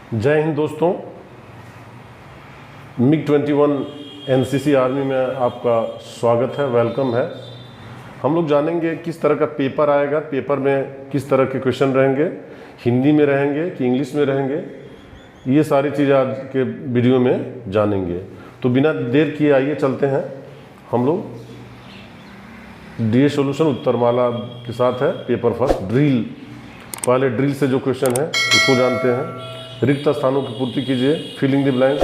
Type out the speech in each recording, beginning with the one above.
जय हिंद दोस्तों। MiG-21 NCC army में आपका स्वागत है, वेलकम है। हम लोग जानेंगे किस तरह का पेपर आएगा, पेपर में किस तरह के क्वेश्चन रहेंगे, हिंदी में रहेंगे कि इंग्लिश में रहेंगे, ये सारी चीज़ें आज के वीडियो में जानेंगे। तो बिना देर किए आइए चलते हैं हम लोग। डीए सॉल्यूशन उत्तरमाला के साथ है पेपर फर्स्ट ड्रिल। पहले ड्रिल से जो क्वेश्चन है उसको जानते हैं। रिक्त स्थानों की पूर्ति कीजिए, फिलिंग द ब्लैंक्स।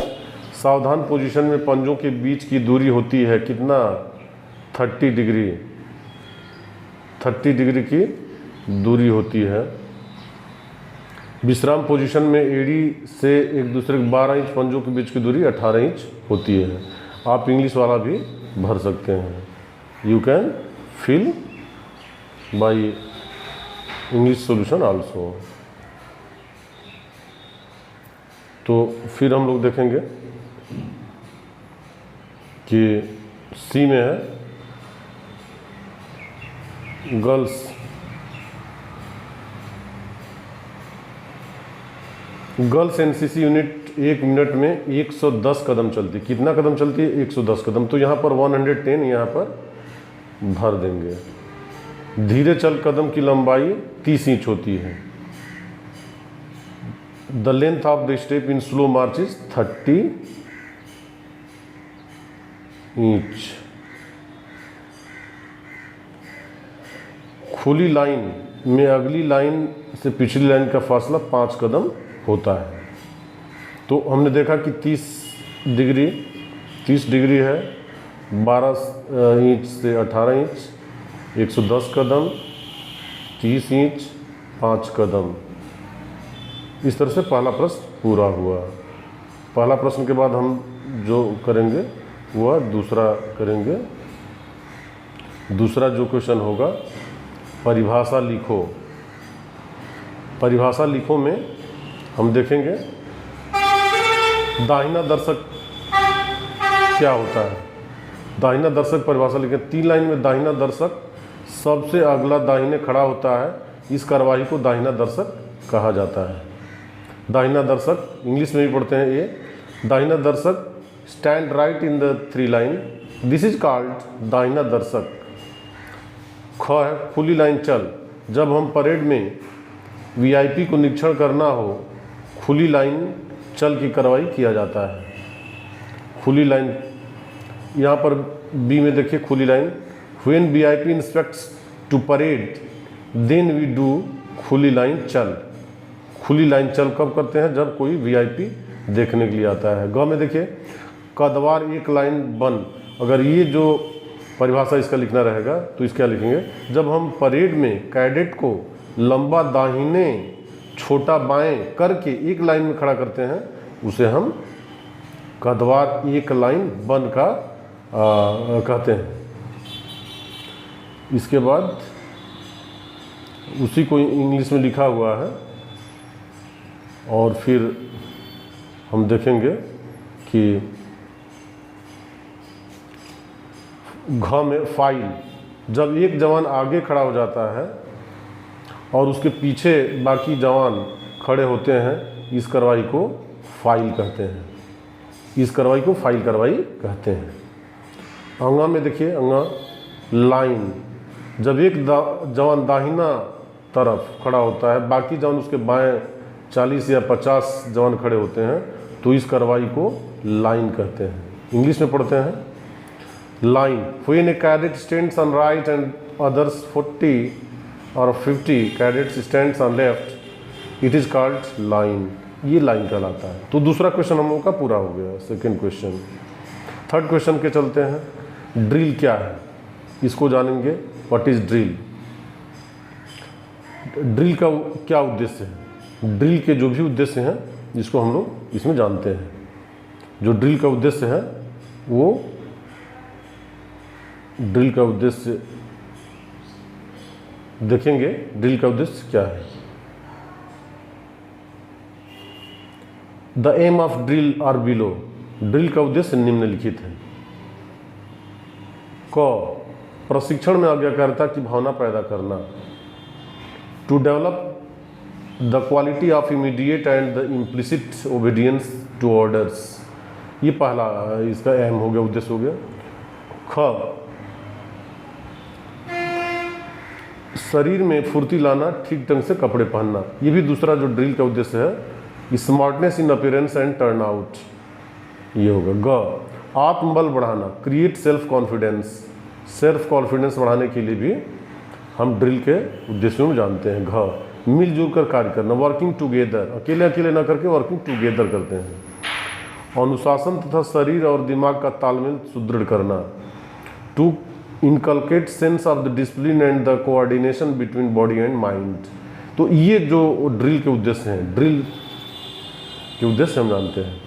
सावधान पोजीशन में पंजों के बीच की दूरी होती है कितना? 30 डिग्री। 30 डिग्री की दूरी होती है। विश्राम पोजीशन में एड़ी से एक दूसरे के 12 इंच पंजों के बीच की दूरी 18 इंच होती है। आप इंग्लिश वाला भी भर सकते हैं। You can fill by English solution also. तो फिर हम लोग देखेंगे कि सी में है girls. Girls NCC unit 1 minute में 110 कदम चलती। कितना कदम चलती है? 110 कदम। तो यहाँ पर 110 यहाँ पर भर देंगे। धीरे चल कदम की लंबाई 30 इंच होती है। The length of the step in slow March is 30 inch. खुली लाइन में अगली लाइन से पिछली लाइन का फासला 5 कदम होता है। तो हमने देखा कि 30 डिग्री है, 12 इंच से 18 इंच, 110 कदम, 30 इंच, 5 कदम। इस तरह से पहला प्रश्न पूरा हुआ। पहला प्रश्न के बाद हम जो करेंगे वह दूसरा करेंगे। दूसरा जो क्वेश्चन होगा, परिभाषा लिखो। परिभाषा लिखो में हम देखेंगे दाहिना दर्शक क्या होता है। दाहिना दर्शक परिभाषा लिखें। 3 लाइन में दाहिना दर्शक सबसे अगला दाहिने खड़ा होता है। इस कार्यवाही को दाहिना दर्शक कहा जाता है। दाहिना दर्शक इंग्लिश में भी पढ़ते हैं ये। दाहिना दर्शक stand right in the 3 line, this is called दाहिना दर्शक। ख है खुली लाइन चल। जब हम परेड में वीआईपी को निरीक्षण करना हो, खुली लाइन चल की कार्रवाई किया जाता है। खुली लाइन यहाँ पर बी में देखिए खुली line. When VIP inspects to parade then we do खुली लाइन चल। खुली लाइन चल कब करते हैं? जब कोई वीआईपी देखने के लिए आता है। ग में देखिए कदवार एक लाइन बन। अगर ये जो परिभाषा इसका लिखना रहेगा तो इसका लिखेंगे, जब हम परेड में कैडेट को लंबा दाहिने छोटा बाएं करके एक लाइन में खड़ा करते हैं, उसे हम कदवार एक लाइन बन का कहते हैं। इसके बाद उसी को इंग्लिश में लिखा हुआ है। और फिर हम देखेंगे कि घ में फाइल। जब एक जवान आगे खड़ा हो जाता है और उसके पीछे बाकी जवान खड़े होते हैं, इस कार्रवाई को फाइल कहते हैं। इस कार्रवाई को फाइल कार्रवाई कहते हैं। अंगा में देखिए अंगा लाइन। जब एक जवान दाहिना तरफ खड़ा होता है, बाकी जवान उसके बाएं 40 या 50 जवान खड़े होते हैं, तो इस कार्रवाई को लाइन कहते हैं। इंग्लिश में पढ़ते हैं line. When A cadet stands on right and others 40 और 50 cadets stands on left, it is called line. ये लाइन कहलाता है। तो दूसरा क्वेश्चन हम लोगों का पूरा हो गया। Second question. थर्ड क्वेश्चन के चलते हैं। ड्रिल क्या है इसको जानेंगे। What is drill? ड्रिल का क्या उद्देश्य है? ड्रिल के जो भी उद्देश्य हैं जिसको हम लोग इसमें जानते हैं। जो ड्रिल का उद्देश्य है वो ड्रिल का उद्देश्य देखेंगे। ड्रिल का उद्देश्य क्या है? The aim of drill are below. Drill का उद्देश्य निम्नलिखित है। क प्रशिक्षण में आज्ञाकारिता की भावना पैदा करना। To develop the quality of immediate and the implicit obedience to orders, ये पहला इसका अहम हो गया, उद्देश्य हो गया। ख, शरीर में फुर्ती लाना, ठीक ढंग से कपड़े पहनना, ये भी दूसरा जो ड्रिल का उद्देश्य है। Smartness in appearance and turn out, ये होगा। ग, आत्मबल बढ़ाना, create self confidence, self confidence बढ़ाने के लिए भी हम ड्रिल के उद्देश्यों में जानते हैं। घ, मिलजुल कर कार्य करना, वर्किंग टुगेदर, अकेले अकेले ना करके वर्किंग टुगेदर करते हैं। अनुशासन तथा शरीर और दिमाग का तालमेल सुदृढ़ करना, to inculcate sense of the discipline and the coordination between body and mind. तो ये जो ड्रिल के उद्देश्य हैं, ड्रिल के उद्देश्य हम जानते हैं।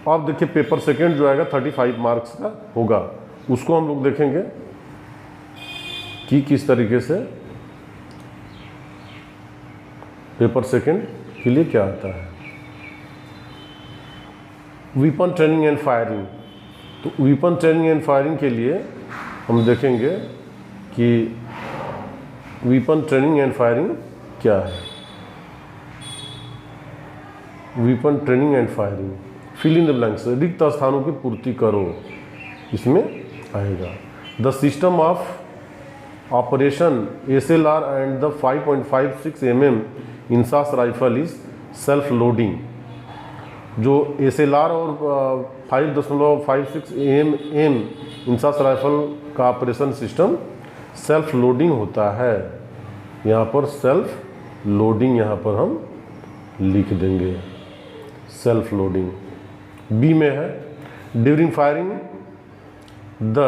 अब देखिए पेपर सेकंड जो आएगा 35 मार्क्स का होगा, उसको हम लोग देखेंगे कि किस तरीके से पेपर सेकंड के लिए क्या आता है। वीपन ट्रेनिंग एंड फायरिंग, तो वीपन ट्रेनिंग एंड फायरिंग के लिए हम देखेंगे कि वीपन ट्रेनिंग एंड फायरिंग क्या है। Weapon training and firing, fill in the blanks, रिक्त स्थानों की पूर्ति करो, इसमें आएगा। The system of operation SLR and the 5.56 mm INSAS rifle is self loading. जो SLR और 5.56 mm इंसास राइफल का ऑपरेशन सिस्टम सेल्फ लोडिंग होता है। यहाँ पर सेल्फ लोडिंग यहाँ पर हम लिख देंगे, सेल्फ लोडिंग। बी में है, during firing the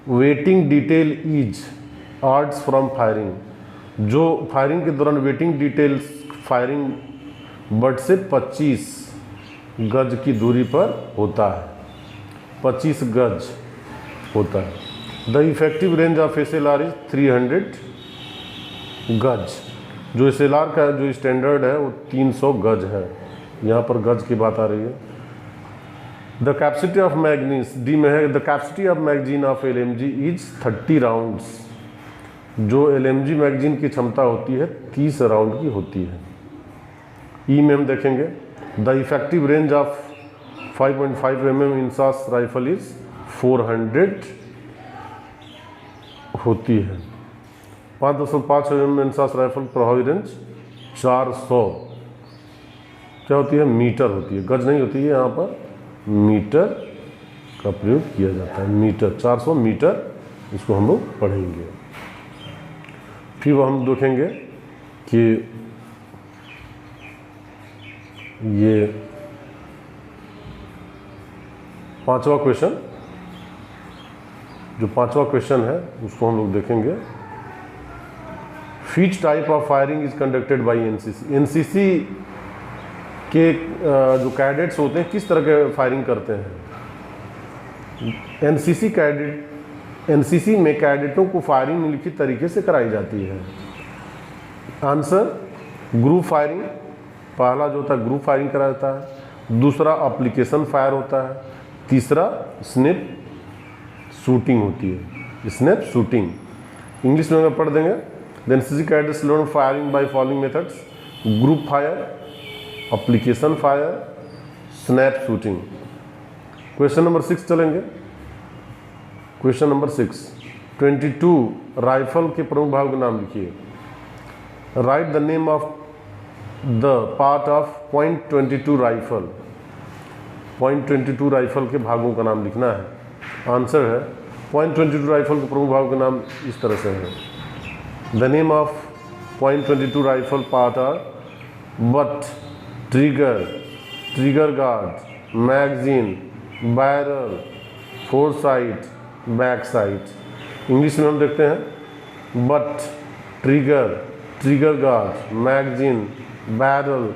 waiting detail is arts from firing. जो फायरिंग के दौरान वेटिंग डिटेल्स फायरिंग बट से 25 गज की दूरी पर होता है, 25 गज होता है। The effective range of SLR is 300 गज। जो SLR का जो स्टैंडर्ड है वो 300 गज है, यहाँ पर गज की बात आ रही है। The capacity of magazines, D में है, the capacity of magazine of LMG is 30 rounds. जो LMG मैगजीन की क्षमता होती है 30 राउंड की होती है। ई में हम देखेंगे, the effective range of 5.5 mm INSAS rifle is 400 होती है। 5.5 mm इंसास राइफल प्रभावी रेंज 400 क्या होती है, मीटर होती है, गज नहीं होती है। यहाँ पर मीटर का प्रयोग किया जाता है, मीटर 400 मीटर, इसको हम लोग पढ़ेंगे। फिर वो हम देखेंगे कि ये 5वां क्वेश्चन, जो 5वां क्वेश्चन है उसको हम लोग देखेंगे। Which type of firing is conducted by NCC के जो कैडेट्स होते हैं किस तरह के फायरिंग करते हैं। NCC में कैडेटों को फायरिंग निम्नलिखित तरीके से कराई जाती है। आंसर, ग्रुप फायरिंग, पहला जो होता है ग्रुप फायरिंग कराया जाता है। दूसरा एप्लीकेशन फायर होता है। तीसरा स्नेप शूटिंग होती है, स्नेप शूटिंग। इंग्लिश में अगर पढ़ देंगे, then NCC cadets learn firing by following methods, group fire, application fire, snap shooting. Question number 6 चलेंगे। क्वेश्चन नंबर 6, 22 राइफल के प्रमुख भाग के नाम लिखिए। Right the name of the part of .22 rifle. .22 rifle के भागों का नाम लिखना है। आंसर है, .22 राइफल के प्रमुख भागों के नाम इस तरह से है। The name of .22 rifle part are butt, trigger, trigger guard, magazine, barrel, foresight, back sight. English में हम देखते हैं butt, trigger, trigger guard, magazine, barrel,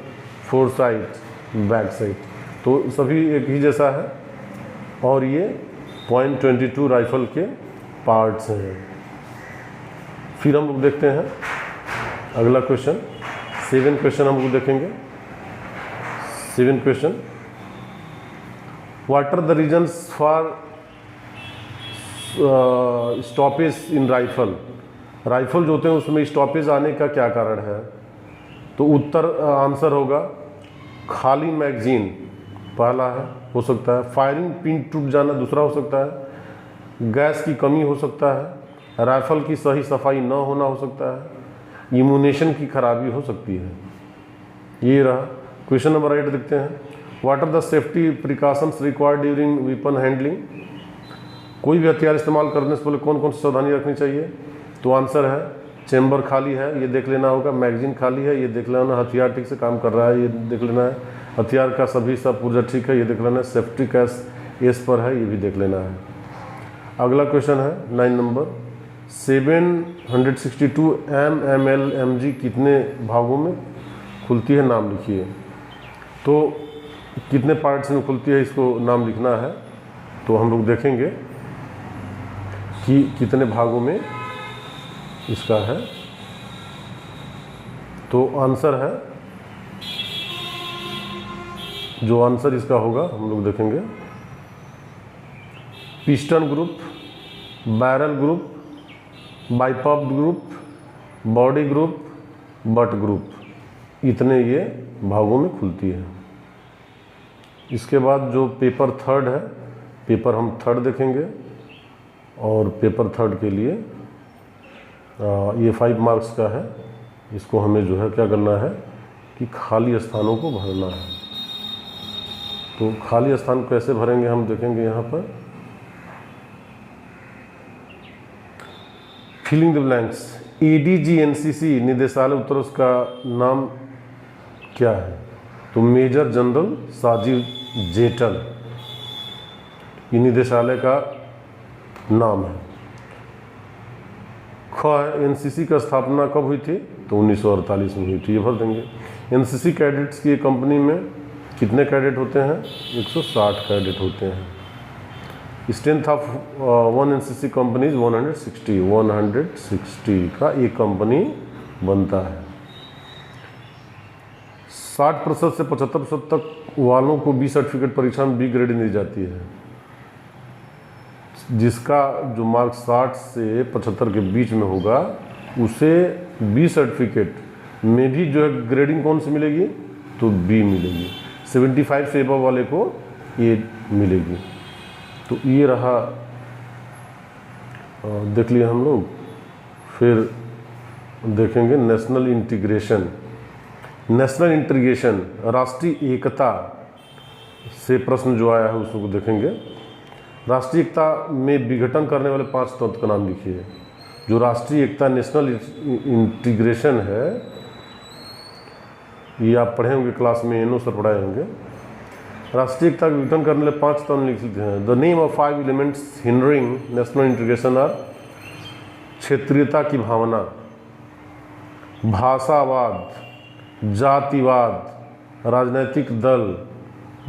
foresight, back sight. तो सभी एक ही जैसा है और ये .22 राइफल के पार्ट्स हैं। फिर हम लोग देखते हैं अगला क्वेश्चन, 7 क्वेश्चन हम लोग देखेंगे। 7 question, what are the reasons for stoppage in rifle. Rifle जो होते हैं उसमें स्टॉपेज आने का क्या कारण है। तो उत्तर आंसर होगा खाली मैगजीन, पहला है, हो सकता है। फायरिंग पिन टूट जाना दूसरा हो सकता है। गैस की कमी हो सकता है। राइफल की सही सफाई न होना हो सकता है। इम्यूनेशन की खराबी हो सकती है। ये रहा। क्वेश्चन नंबर 8 देखते हैं। What are the safety precautions required during weapon handling. कोई भी हथियार इस्तेमाल करने से पहले कौन कौन सी सावधानी रखनी चाहिए? तो आंसर है चेंबर खाली है, ये देख लेना होगा। मैगजीन खाली है, ये देख लेना। हथियार ठीक से काम कर रहा है, ये देख लेना है। हथियार का सभी सब पुर्जा ठीक है, ये देख लेना है। सेफ्टी कैश एस पर है, ये भी देख लेना है। अगला क्वेश्चन है 9 नंबर। 762 MML MG कितने भागों में खुलती है? नाम लिखिए। तो कितने पार्ट्स में खुलती है, इसको नाम लिखना है। तो हम लोग देखेंगे कि कितने भागों में इसका है। तो आंसर है, जो आंसर इसका होगा हम लोग देखेंगे। Piston group, barrel group, bipod group, body group, butt group, इतने ये भागों में खुलती है। इसके बाद जो पेपर थर्ड है, पेपर हम थर्ड देखेंगे। और पेपर थर्ड के लिए ये 5 मार्क्स का है। इसको हमें जो है क्या करना है कि खाली स्थानों को भरना है। तो खाली स्थान कैसे भरेंगे हम देखेंगे यहाँ पर। Filling the blanks. ADG NCC निदेशालय उत्तर, उसका नाम क्या है? तो मेजर जनरल साजिद जेठल, ये निदेशालय का नाम है। ख है NCC का स्थापना कब हुई थी? तो 1948 में हुई थी, ये भर देंगे। NCC कैडेट्स की कंपनी में कितने कैडेट होते हैं? 160 कैडेट होते हैं। स्ट्रेंथ ऑफ 1 NCC कंपनीज 160 का एक कंपनी बनता है। 60% से 75% तक वालों को B सर्टिफिकेट परीक्षा में B ग्रेड दी जाती है। जिसका जो मार्क्स 60 से 75 के बीच में होगा उसे B सर्टिफिकेट में भी जो है ग्रेडिंग कौन सी मिलेगी? तो B मिलेगी। 75 से अबव वाले को A मिलेगी। तो ये रहा, देख लिया हम लोग। फिर देखेंगे नेशनल इंटीग्रेशन। नेशनल इंटीग्रेशन, राष्ट्रीय एकता से प्रश्न जो आया है उसको देखेंगे। राष्ट्रीय एकता में विघटन करने वाले 5 तत्व का नाम लिखिए। जो राष्ट्रीय एकता नेशनल इंटीग्रेशन है, ये आप पढ़े होंगे क्लास में, NO सर पढ़ाए होंगे। राष्ट्रीय एकता का विघटन करने वाले 5 तत्व लिखते हैं। The name of 5 elements hindering national integration are. क्षेत्रीयता की भावना, भाषावाद, जातिवाद, राजनैतिक दल,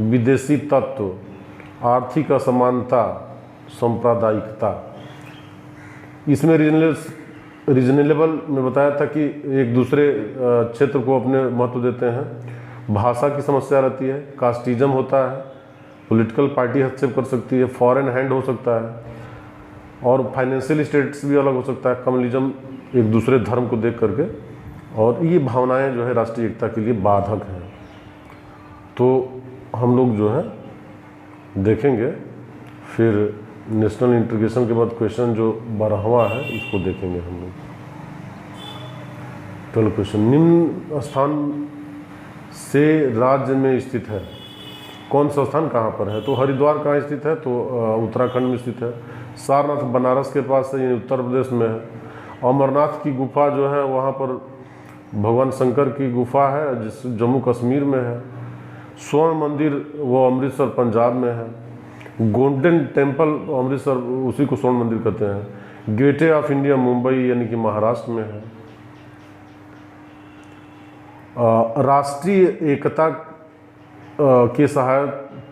विदेशी तत्व, आर्थिक असमानता, सांप्रदायिकता। इसमें रीजनेबल में बताया था कि एक दूसरे क्षेत्र को अपने महत्व देते हैं। भाषा की समस्या रहती है, कास्टिज्म होता है, पॉलिटिकल पार्टी हस्तक्षेप कर सकती है, फॉरेन हैंड हो सकता है, और फाइनेंशियल स्टेटस भी अलग हो सकता है, कम्युनलिज्म, एक दूसरे धर्म को देख करके। और ये भावनाएं जो है राष्ट्रीय एकता के लिए बाधक हैं। तो हम लोग जो है देखेंगे। फिर नेशनल इंटीग्रेशन के बाद क्वेश्चन जो 12वां है इसको देखेंगे हम लोग। 12 क्वेश्चन। निम्न स्थान से राज्य में स्थित है। कौन सा स्थान कहाँ पर है? तो हरिद्वार कहाँ स्थित है? तो उत्तराखंड में स्थित है। सारनाथ बनारस के पास है, ये उत्तर प्रदेश में है। अमरनाथ की गुफा जो है वहाँ पर भगवान शंकर की गुफा है, जिस जम्मू कश्मीर में है। स्वर्ण मंदिर वो अमृतसर पंजाब में है। गोल्डन टेम्पल अमृतसर, उसी को स्वर्ण मंदिर कहते हैं। गेटवे ऑफ इंडिया मुंबई यानी कि महाराष्ट्र में है। राष्ट्रीय एकता के सहायक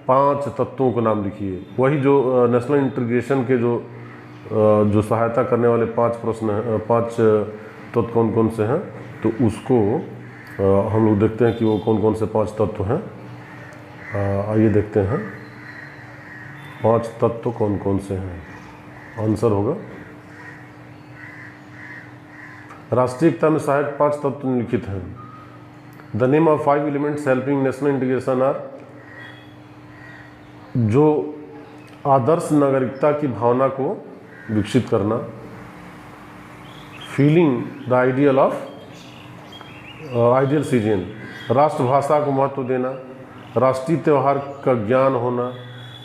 5 तत्वों के नाम लिखिए। वही जो नेशनल इंटीग्रेशन के जो सहायता करने वाले 5 प्रश्न हैं, 5 तत्व कौन कौन से हैं, तो उसको हम लोग देखते हैं कि वो कौन कौन से 5 तत्व हैं। आइए देखते हैं 5 तत्व कौन कौन से हैं। आंसर होगा राष्ट्रीय एकता में सहायक 5 तत्व निम्नलिखित हैं। The name of 5 elements helping national integration are, जो आदर्श नागरिकता की भावना को विकसित करना, feeling the ideal of ideal citizen, राष्ट्रभाषा को महत्व देना, राष्ट्रीय त्यौहार का ज्ञान होना,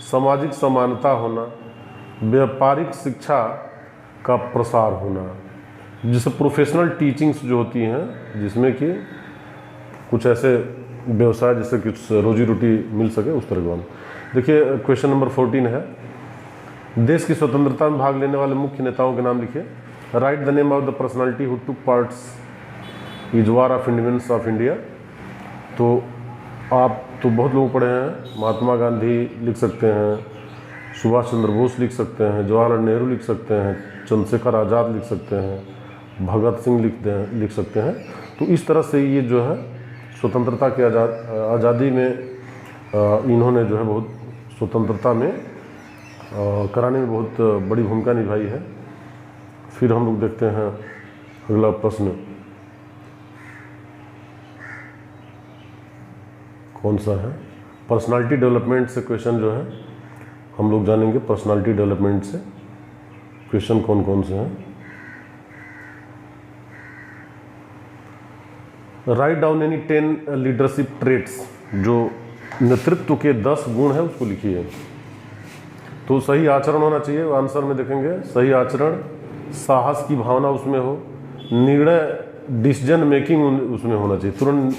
सामाजिक समानता होना, व्यापारिक शिक्षा का प्रसार होना, जिससे प्रोफेशनल टीचिंग्स जो होती हैं जिसमें कि कुछ ऐसे व्यवसाय जिससे कुछ रोजी रोटी मिल सके उस तरह का। देखिए क्वेश्चन नंबर 14 है, देश की स्वतंत्रता में भाग लेने वाले मुख्य नेताओं के नाम लिखिए। Right the name of the personality who took parts is war of independence of India. तो आप तो बहुत लोग पढ़े हैं, महात्मा गांधी लिख सकते हैं, सुभाष चंद्र बोस लिख सकते हैं, जवाहरलाल नेहरू लिख सकते हैं, चंद्रशेखर आज़ाद लिख सकते हैं, भगत सिंह लिख सकते हैं। तो इस तरह से ये जो है स्वतंत्रता के आज़ादी में इन्होंने जो है बहुत स्वतंत्रता में कराने में बहुत बड़ी भूमिका निभाई है। फिर हम लोग देखते हैं अगला प्रश्न कौन सा है। पर्सनालिटी डेवलपमेंट से क्वेश्चन जो है हम लोग जानेंगे। पर्सनालिटी डेवलपमेंट से क्वेश्चन कौन कौन से हैं। Write down any 10 leadership traits, जो नेतृत्व के 10 गुण हैं उसको लिखिए। तो सही आचरण होना चाहिए, आंसर में देखेंगे सही आचरण, साहस की भावना उसमें हो, निर्णय डिसीजन मेकिंग उसमें होना चाहिए, तुरंत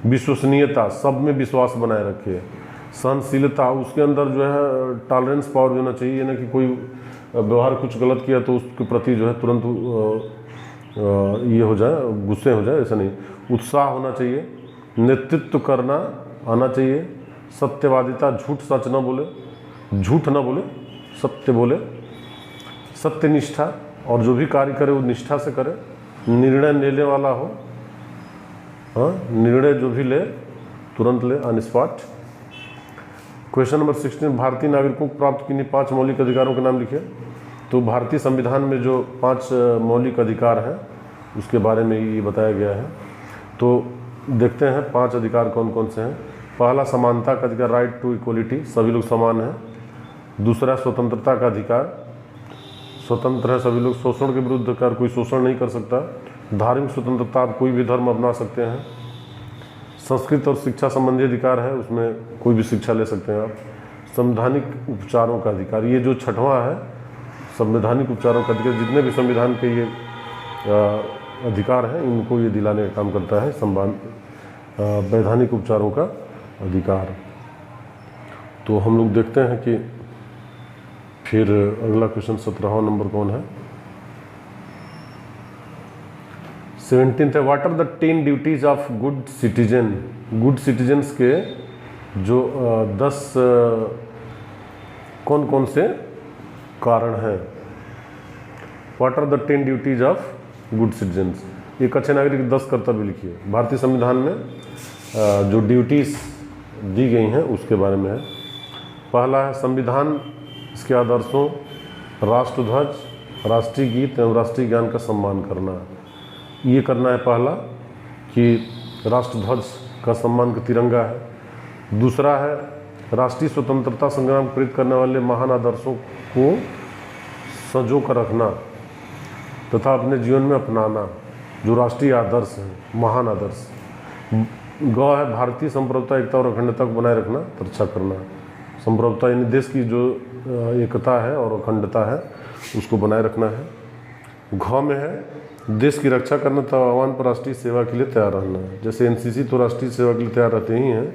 विश्वसनीयता, सब में विश्वास बनाए रखे, सहनशीलता, उसके अंदर जो है टॉलरेंस पावर भी होना चाहिए, ये ना कि कोई व्यवहार कुछ गलत किया तो उसके प्रति जो है तुरंत ये हो जाए, गुस्से हो जाए, ऐसा नहीं। उत्साह होना चाहिए, नेतृत्व करना आना चाहिए, सत्यवादिता, झूठ सच न बोले, झूठ न बोले, सत्य बोले, सत्यनिष्ठा, और जो भी कार्य करे वो निष्ठा से करे, निर्णय लेने वाला हो, हाँ निर्णय जो भी ले तुरंत ले, ऑन स्पॉट। क्वेश्चन नंबर 16, भारतीय नागरिकों को प्राप्त किन्हीं 5 मौलिक अधिकारों के नाम लिखिए। तो भारतीय संविधान में जो 5 मौलिक अधिकार हैं उसके बारे में ये बताया गया है। तो देखते हैं 5 अधिकार कौन कौन से हैं। पहला समानता का अधिकार, राइट टू इक्वलिटी, सभी लोग समान हैं। दूसरा स्वतंत्रता का अधिकार, स्वतंत्र है सभी लोग, शोषण के विरुद्ध कर कोई शोषण नहीं कर सकता। धार्मिक स्वतंत्रता, आप कोई भी धर्म अपना सकते हैं। संस्कृत और शिक्षा संबंधी अधिकार है, उसमें कोई भी शिक्षा ले सकते हैं आप। संवैधानिक उपचारों का अधिकार, ये जो 6वां है संवैधानिक उपचारों का अधिकार, जितने भी संविधान के ये अधिकार हैं इनको ये दिलाने का काम करता है वैधानिक उपचारों का अधिकार। तो हम लोग देखते हैं कि फिर अगला क्वेश्चन 17वां नंबर कौन है। 17th है, what are the 10 duties of good citizen. Good citizens के जो 10 कौन कौन से कारण हैं। What are the 10 duties of good citizens, एक अच्छे नागरिक के 10 कर्तव्य लिखिए। भारतीय संविधान में जो ड्यूटीज दी गई हैं उसके बारे में है। पहला है संविधान, इसके आदर्शों, राष्ट्रध्वज, राष्ट्रीय गीत एवं राष्ट्रीय ज्ञान का सम्मान करना। ये करना है पहला कि राष्ट्रध्वज का सम्मान का तिरंगा है। दूसरा है राष्ट्रीय स्वतंत्रता संग्राम को प्रेरित करने वाले महान आदर्शों को संजो कर रखना तथा अपने जीवन में अपनाना, जो राष्ट्रीय आदर्श हैं, महान आदर्श। ग है भारतीय संप्रभुता, एकता और अखंडता को बनाए रखना, रक्षा करना। संप्रभुता यानी देश की जो एकता है और अखंडता है उसको बनाए रखना है। घ में है देश की रक्षा करना तथा आह्वान पर राष्ट्रीय सेवा के लिए तैयार रहना है। जैसे एनसीसी तो राष्ट्रीय सेवा के लिए तैयार रहते ही हैं,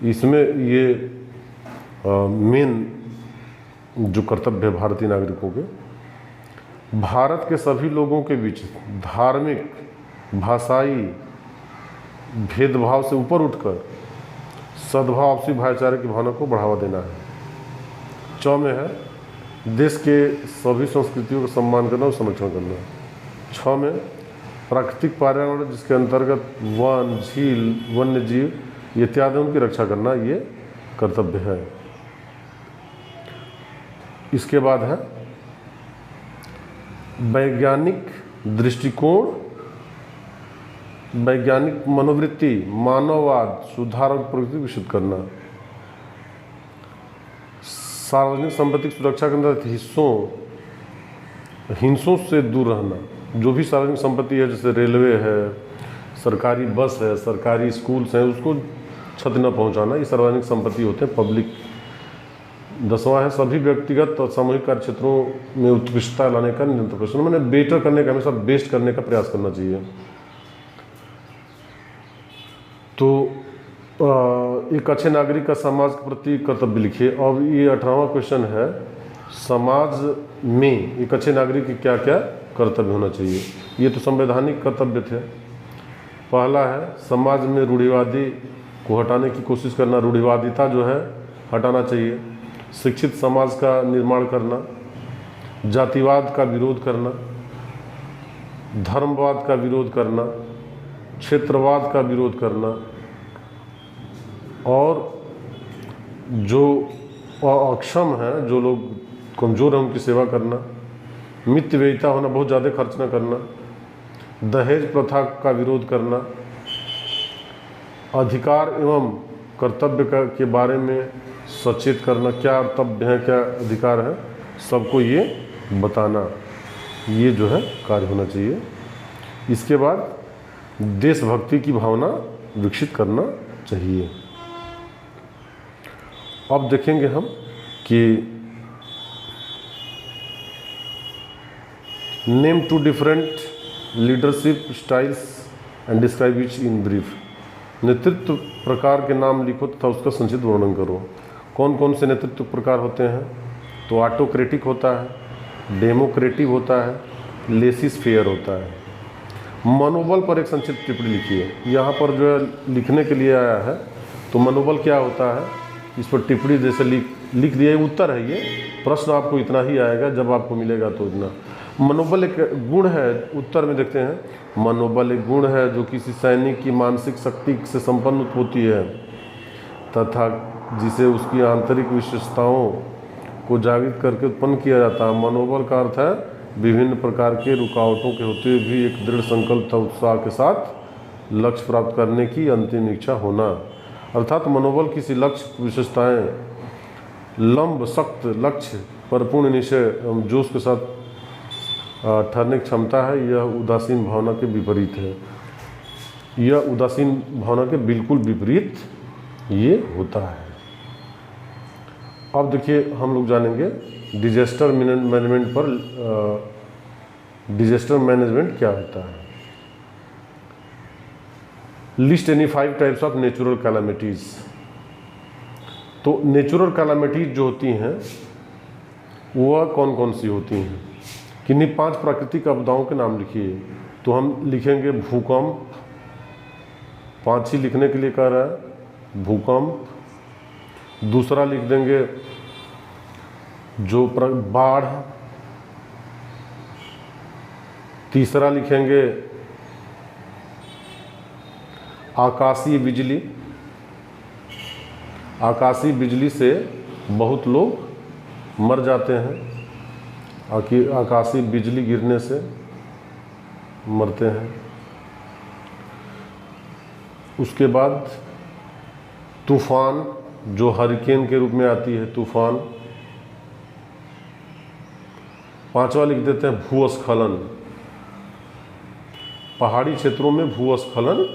इसमें ये मेन जो कर्तव्य है भारतीय नागरिकों के। भारत के सभी लोगों के बीच धार्मिक, भाषाई भेदभाव से ऊपर उठकर सद्भाव, आपसी भाईचारे की भावना को बढ़ावा देना है। च में है देश के सभी संस्कृतियों का सम्मान करना और संरक्षण करना। 6 में प्राकृतिक पर्यावरण जिसके अंतर्गत वन, झील, वन्य जीव इत्यादि उनकी रक्षा करना, ये कर्तव्य है। इसके बाद है वैज्ञानिक दृष्टिकोण वैज्ञानिक मनोवृत्ति, मानववाद, सुधार और प्रगति विकसित करना। सार्वजनिक संपत्ति की सुरक्षा के अंदर हिंसों से दूर रहना। जो भी सार्वजनिक संपत्ति है, जैसे रेलवे है, सरकारी बस है, सरकारी स्कूल्स हैं, उसको क्षति न पहुंचाना, ये सार्वजनिक संपत्ति होते हैं, पब्लिक। 10वां है सभी व्यक्तिगत और सामूहिक कार्य क्षेत्रों में उत्कृष्टता लाने का निरंतर प्रयास, मैंने बेटर करने का, हमेशा बेस्ट करने का प्रयास करना चाहिए। तो एक अच्छे नागरिक का समाज के प्रति कर्तव्य लिखिए। और ये 18वां क्वेश्चन है, समाज में एक अच्छे नागरिक के क्या क्या कर्तव्य होना चाहिए। ये तो संवैधानिक कर्तव्य थे। पहला है समाज में रूढ़िवादी को हटाने की कोशिश करना, रूढ़िवादिता जो है हटाना चाहिए। शिक्षित समाज का निर्माण करना, जातिवाद का विरोध करना, धर्मवाद का विरोध करना, क्षेत्रवाद का विरोध करना, और जो अक्षम है, जो लोग कमज़ोर हैं, उनकी सेवा करना, मितव्ययिता होना, बहुत ज़्यादा खर्च न करना, दहेज प्रथा का विरोध करना, अधिकार एवं कर्तव्य के बारे में सचेत करना, क्या कर्तव्य है, क्या अधिकार है, सबको ये बताना, ये जो है कार्य होना चाहिए। इसके बाद देशभक्ति की भावना विकसित करना चाहिए। अब देखेंगे हम कि name 2 different leadership styles and describe etch in brief. नेतृत्व प्रकार के नाम लिखो तथा उसका संक्षिप्त वर्णन करो। कौन कौन से नेतृत्व प्रकार होते हैं? तो ऑटोक्रेटिक होता है, डेमोक्रेटिक होता है, लेसिस फेयर होता है। मनोबल पर एक संक्षिप्त टिप्पणी लिखिए। यहाँ पर जो है लिखने के लिए आया है, तो मनोबल क्या होता है, इस पर टिप्पणी जैसे लिख दिया। उत्तर है ये, प्रश्न आपको इतना ही आएगा, जब आपको मिलेगा तो इतना। मनोबल एक गुण है, उत्तर में देखते हैं, मनोबल एक गुण है जो किसी सैनिक की मानसिक शक्ति से संपन्न होती है तथा जिसे उसकी आंतरिक विशेषताओं को जागृत करके उत्पन्न किया जाता है। मनोबल का अर्थ है विभिन्न प्रकार के रुकावटों के होते हुए भी एक दृढ़ संकल्प तथा उत्साह के साथ लक्ष्य प्राप्त करने की अंतिम इच्छा होना। अर्थात मनोबल किसी लक्ष्य विशेषताएं, लंब सख्त लक्ष्य पर पूर्ण निश्चय एवं जोश के साथ ठहरने की क्षमता है। यह उदासीन भावना के विपरीत है। यह उदासीन भावना के बिल्कुल विपरीत ये होता है। अब देखिए हम लोग जानेंगे डिजास्टर मैनेजमेंट पर। डिजास्टर मैनेजमेंट क्या होता है? List any 5 types of natural calamities. तो नेचुरल कैलामिटीज जो होती हैं वह कौन कौन सी होती हैं? किन्हीं 5 प्राकृतिक आपदाओं के नाम लिखिए। तो हम लिखेंगे भूकंप, 5 ही लिखने के लिए कह रहा है, भूकंप। दूसरा लिख देंगे जो बाढ़। तीसरा लिखेंगे आकाशीय बिजली। आकाशीय बिजली से बहुत लोग मर जाते हैं, आकाशीय बिजली गिरने से मरते हैं। उसके बाद तूफान, जो हरिकेन के रूप में आती है, तूफान। 5वां लिख देते हैं भूस्खलन। पहाड़ी क्षेत्रों में भूस्खलन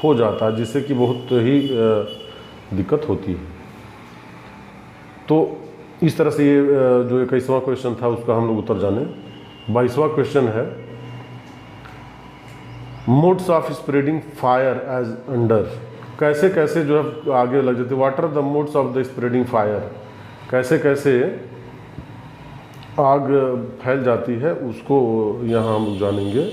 हो जाता है जिससे कि बहुत ही दिक्कत होती है। तो इस तरह से ये जो 21वां क्वेश्चन था उसका हम लोग उत्तर जाने। 22वां क्वेश्चन है modes of spreading fire as under. कैसे कैसे जो है आगे लग जाते, what are the modes of the spreading fire, कैसे कैसे आग फैल जाती है, उसको यहाँ हम लोग जानेंगे।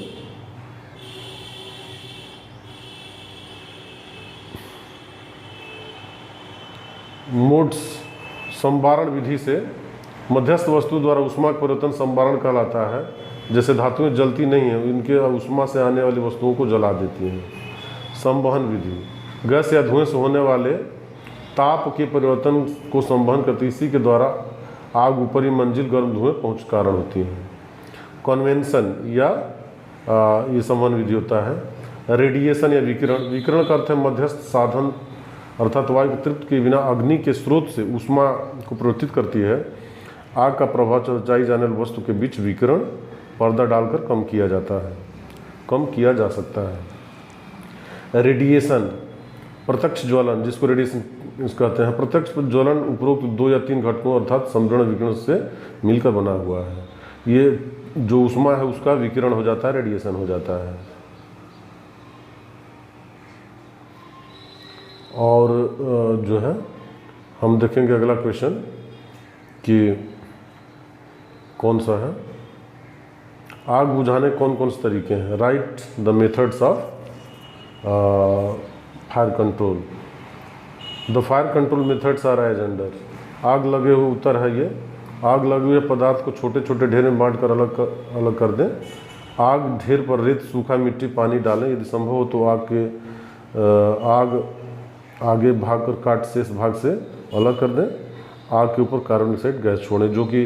मोड्स, संवारण विधि से मध्यस्थ वस्तु द्वारा ऊष्मा का परिवर्तन संवारण कहलाता है। जैसे धातुएं जलती नहीं हैं, इनके उष्मा से आने वाली वस्तुओं को जला देती हैं। संवहन विधि, गैस या धुएं से होने वाले ताप के परिवर्तन को संवहन करती, इसी के द्वारा आग ऊपरी मंजिल गर्म धुएं पहुँच कारण होती है। कन्वेंशन या ये संवहन विधि होता है। रेडिएशन या विकिरण, विकिरण का अर्थ है मध्यस्थ साधन अर्थात वायु तृप्त के बिना अग्नि के स्रोत से ऊष्मा को प्रवर्तित करती है। आग का प्रभाव जलाई जाने वाली वस्तु के बीच विकिरण पर्दा डालकर कम किया जाता है, कम किया जा सकता है। रेडिएशन प्रत्यक्ष ज्वलन, जिसको रेडिएशन कहते हैं। प्रत्यक्ष ज्वलन उपरोक्त 2 या 3 घटकों अर्थात समदर्ण विकिरण से मिलकर बना हुआ है। ये जो ऊष्मा है उसका विकिरण हो जाता है, रेडिएशन हो जाता है। और जो है हम देखेंगे अगला क्वेश्चन कि कौन सा है, आग बुझाने कौन कौन से तरीके हैं। Write the methods of fire control. The fire control methods are as under. आग लगे हुए उत्तर है ये, आग लगे हुए पदार्थ को छोटे छोटे ढेर में बांट कर अलग कर दें। आग ढेर पर रेत, सूखा मिट्टी, पानी डालें। यदि संभव हो तो आग आगे भाग कर काट शेष भाग से अलग कर दें। आग के ऊपर कार्बन डाइऑक्साइड गैस छोड़ें, जो कि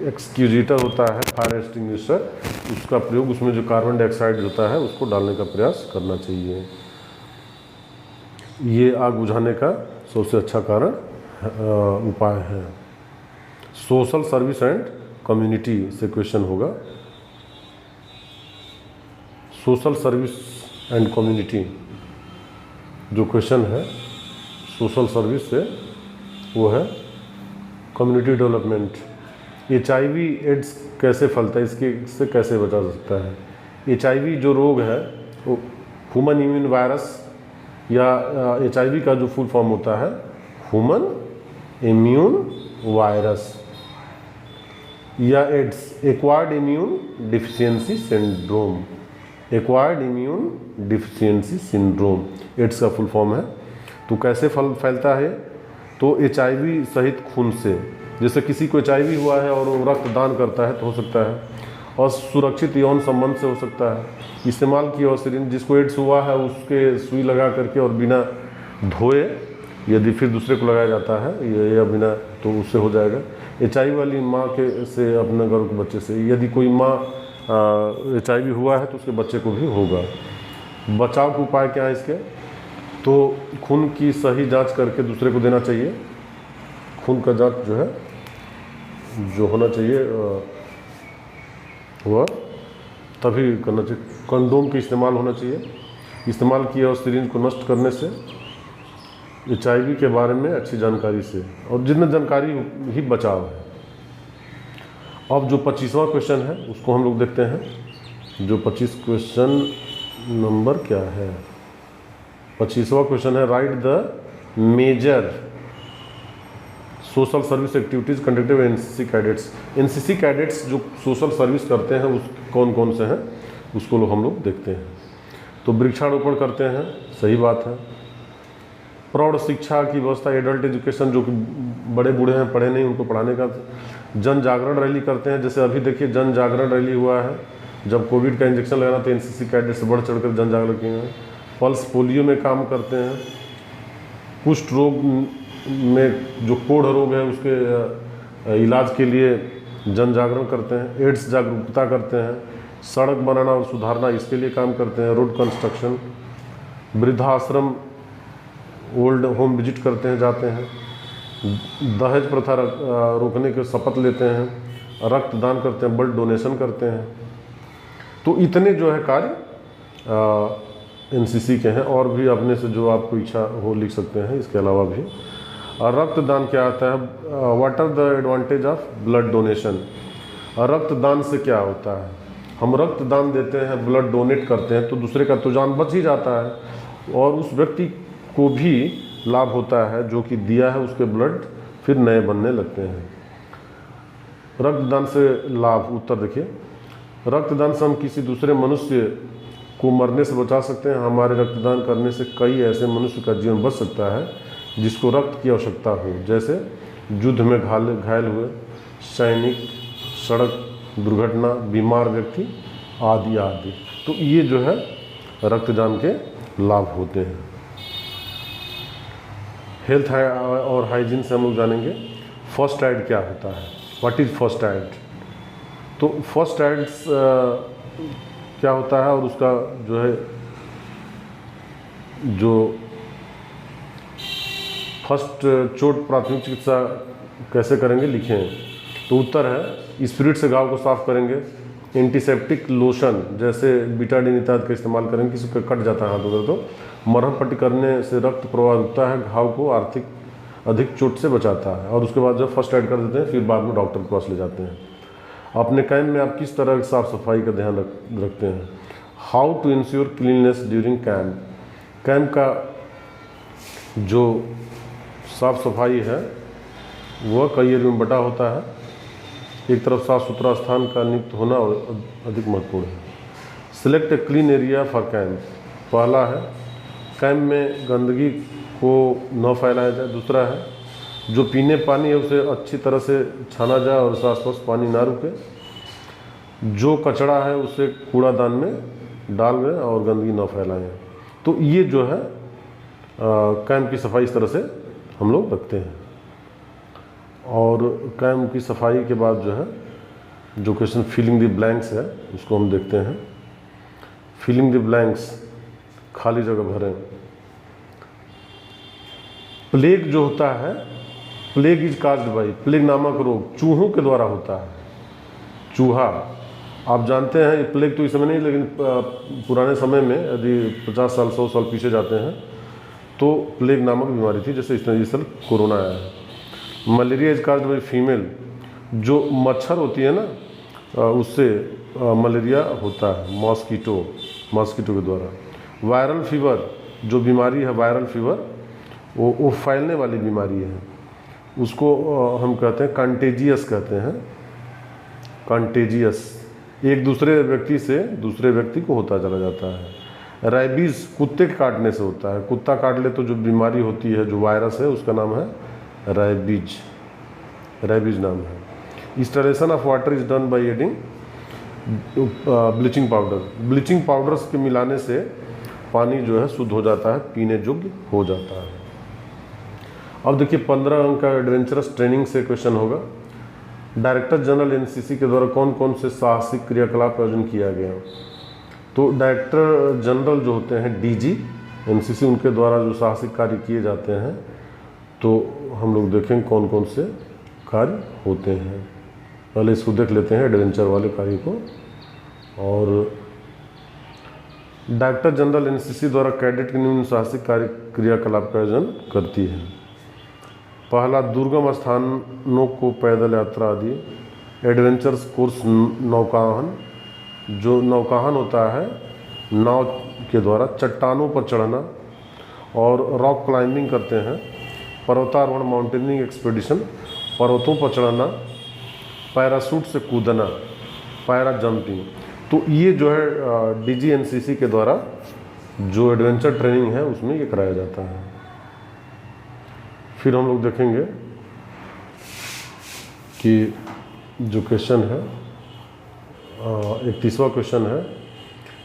एक्सक्यूजिटर होता है फायर एक्सटिंग्विशर, उसका प्रयोग, उसमें जो कार्बन डाइऑक्साइड होता है उसको डालने का प्रयास करना चाहिए। ये आग बुझाने का सबसे अच्छा कारण उपाय है। सोशल सर्विस एंड कम्युनिटी से क्वेश्चन होगा। सोशल सर्विस एंड कम्युनिटी जो क्वेश्चन है सोशल सर्विस से, वो है कम्युनिटी डेवलपमेंट। HIV एड्स कैसे फैलता है, इससे कैसे बचा जा सकता है। HIV जो रोग है वो ह्यूमन इम्यून वायरस या HIV का जो फुल फॉर्म होता है ह्यूमन इम्यून वायरस या AIDS, acquired immune deficiency syndrome. Acquired immune deficiency syndrome AIDS का फुल फॉर्म है। तो कैसे फैलता है, तो HIV सहित खून से, जैसे किसी को HIV हुआ है और वो रक्तदान करता है तो हो सकता है, और सुरक्षित यौन संबंध से हो सकता है। इस्तेमाल किया हुआ सिरिंज, जिसको एड्स हुआ है उसके सुई लगा करके और बिना धोए यदि फिर दूसरे को लगाया जाता है या बिना, तो उससे हो जाएगा। HIV वाली माँ के से अपने घर के बच्चे से, यदि कोई माँ HIV हुआ है तो उसके बच्चे को भी होगा। बचाव के उपाय क्या है इसके, तो खून की सही जांच करके दूसरे को देना चाहिए। खून का जांच जो है जो होना चाहिए वह तभी करना चाहिए। कंडोम का इस्तेमाल होना चाहिए। इस्तेमाल किया और सिरिंज को नष्ट करने से, HIV के बारे में अच्छी जानकारी से, और जितनी जानकारी ही बचाव है। अब जो 25वां क्वेश्चन है उसको हम लोग देखते हैं। जो 25 क्वेश्चन नंबर क्या है, 25वां क्वेश्चन है write the major social service activities conducted by NCC cadets. NCC cadets जो सोशल सर्विस करते हैं उस कौन कौन से हैं उसको हम लोग देखते हैं। तो वृक्षारोपण करते हैं, सही बात है। प्रौढ़ शिक्षा की व्यवस्था, एडल्ट एजुकेशन, जो कि बड़े बूढ़े हैं पढ़े नहीं उनको पढ़ाने का। जन जागरण रैली करते हैं, जैसे अभी देखिए जन जागरण रैली हुआ है, जब कोविड का इंजेक्शन लगाना तो NCC कैडेट से बढ़ चढ़कर जन जागरण किए हैं। पल्स पोलियो में काम करते हैं। कुष्ठ रोग में जो कोढ़ रोग है उसके इलाज के लिए जन जागरण करते हैं। एड्स जागरूकता करते हैं। सड़क बनाना और सुधारना, इसके लिए काम करते हैं। रोड कंस्ट्रक्शन, वृद्धाश्रम, ओल्ड होम विजिट करते हैं, जाते हैं। दहेज प्रथा रोकने के शपथ लेते हैं। रक्तदान करते हैं, ब्लड डोनेशन करते हैं। तो इतने जो है कार्य NCC के हैं, और भी अपने से जो आपको इच्छा हो लिख सकते हैं इसके अलावा भी। रक्तदान क्या आता है, what are the advantage of blood donation. रक्तदान से क्या होता है, हम रक्तदान देते हैं, ब्लड डोनेट करते हैं तो दूसरे का तो जान बच ही जाता है और उस व्यक्ति को भी लाभ होता है जो कि दिया है, उसके ब्लड फिर नए बनने लगते हैं। रक्तदान से लाभ, उत्तर देखिए, रक्तदान से हम किसी दूसरे मनुष्य को मरने से बचा सकते हैं। हमारे रक्तदान करने से कई ऐसे मनुष्य का जीवन बच सकता है जिसको रक्त की आवश्यकता हो, जैसे युद्ध में घायल हुए सैनिक, सड़क दुर्घटना, बीमार व्यक्ति आदि आदि। तो ये जो है रक्तदान के लाभ होते हैं। हेल्थ और हाइजीन से हम लोग जानेंगे फर्स्ट एड क्या होता है, व्हाट इज़ फर्स्ट एड। तो फर्स्ट एड्स क्या होता है और उसका जो है जो फर्स्ट चोट प्राथमिक चिकित्सा कैसे करेंगे लिखें। तो उत्तर है स्पिरिट से घाव को साफ करेंगे, एंटीसेप्टिक लोशन जैसे बीटाडीन इत्यादि का इस्तेमाल करेंगे। किसी का कट जाता है हाथ उधर तो मरहम पट्टी करने से रक्त प्रवाह रुकता है, घाव को अधिक चोट से बचाता है। और उसके बाद जब फर्स्ट एड कर देते हैं फिर बाद में डॉक्टर के पास ले जाते हैं। अपने कैंप में आप किस तरह की साफ़ सफाई का ध्यान रखते हैं? How to ensure cleanliness during camp. Camp का जो साफ़ सफाई है वह कई एरिया में बटा होता है। एक तरफ साफ़ सुथरा स्थान का नियुक्त होना अधिक महत्वपूर्ण है। Select a clean area for camp. पहला है कैंप में गंदगी को न फैलाया जाए। दूसरा है जो पीने पानी है उसे अच्छी तरह से छाना जाए और उसके आसपास पानी ना रुके। जो कचरा है उसे कूड़ादान में डाल दें और गंदगी न फैलाएं। तो ये जो है कैंप की सफाई इस तरह से हम लोग रखते हैं। और कैंप की सफाई के बाद जो है जो क्वेश्चन फिलिंग द ब्लैंक्स है उसको हम देखते हैं। फिलिंग द ब्लैंक्स, खाली जगह भरें। प्लेग जो होता है, plague is caused by, plague नामक रोग चूहों के द्वारा होता है। चूहा आप जानते हैं, प्लेग तो इस समय नहीं लेकिन पुराने समय में यदि 50 साल 100 साल पीछे जाते हैं तो प्लेग नामक बीमारी थी, जैसे इस तरह कोरोना आया है। Malaria is caused by female, जो मच्छर होती है ना उससे मलेरिया होता है, मॉस्किटो के द्वारा। वायरल फीवर जो बीमारी है, वायरल फीवर वो फैलने वाली बीमारी है, उसको हम कहते हैं कंटेजियस कहते हैं। कंटेजियस एक दूसरे व्यक्ति से दूसरे व्यक्ति को होता चला जाता है। रैबीज कुत्ते के काटने से होता है, कुत्ता काट ले तो जो बीमारी होती है, जो वायरस है उसका नाम है रैबीज नाम है। Installation of water is done by adding bleaching powder, bleaching powders के मिलाने से पानी जो है शुद्ध हो जाता है, पीने योग्य हो जाता है। अब देखिए 15 अंक का एडवेंचरस ट्रेनिंग से क्वेश्चन होगा। डायरेक्टर जनरल एनसीसी के द्वारा कौन कौन से साहसिक क्रियाकलाप का आयोजन किया गया? तो डायरेक्टर जनरल जो होते हैं डीजी एनसीसी, उनके द्वारा जो साहसिक कार्य किए जाते हैं तो हम लोग देखेंगे कौन कौन से कार्य होते हैं। पहले इसको देख लेते हैं एडवेंचर वाले कार्य को। और डायरेक्टर जनरल एनसीसी द्वारा कैडेट के निम्न साहसिक कार्य क्रियाकलाप का आयोजन करती है। पहला दुर्गम स्थानों को पैदल यात्रा आदि। एडवेंचर्स कोर्स नौकाहन, जो नौकाहन होता है नाव के द्वारा चट्टानों पर चढ़ना। और रॉक क्लाइंबिंग करते हैं। पर्वतारोहण माउंटेनिंग एक्सपीडिशन, पर्वतों पर चढ़ना। पैराशूट से कूदना, पैरा जंपिंग। तो ये जो है डीजी एनसीसी के द्वारा जो एडवेंचर ट्रेनिंग है उसमें ये कराया जाता है। फिर हम लोग देखेंगे कि जो क्वेश्चन है 31वां क्वेश्चन है,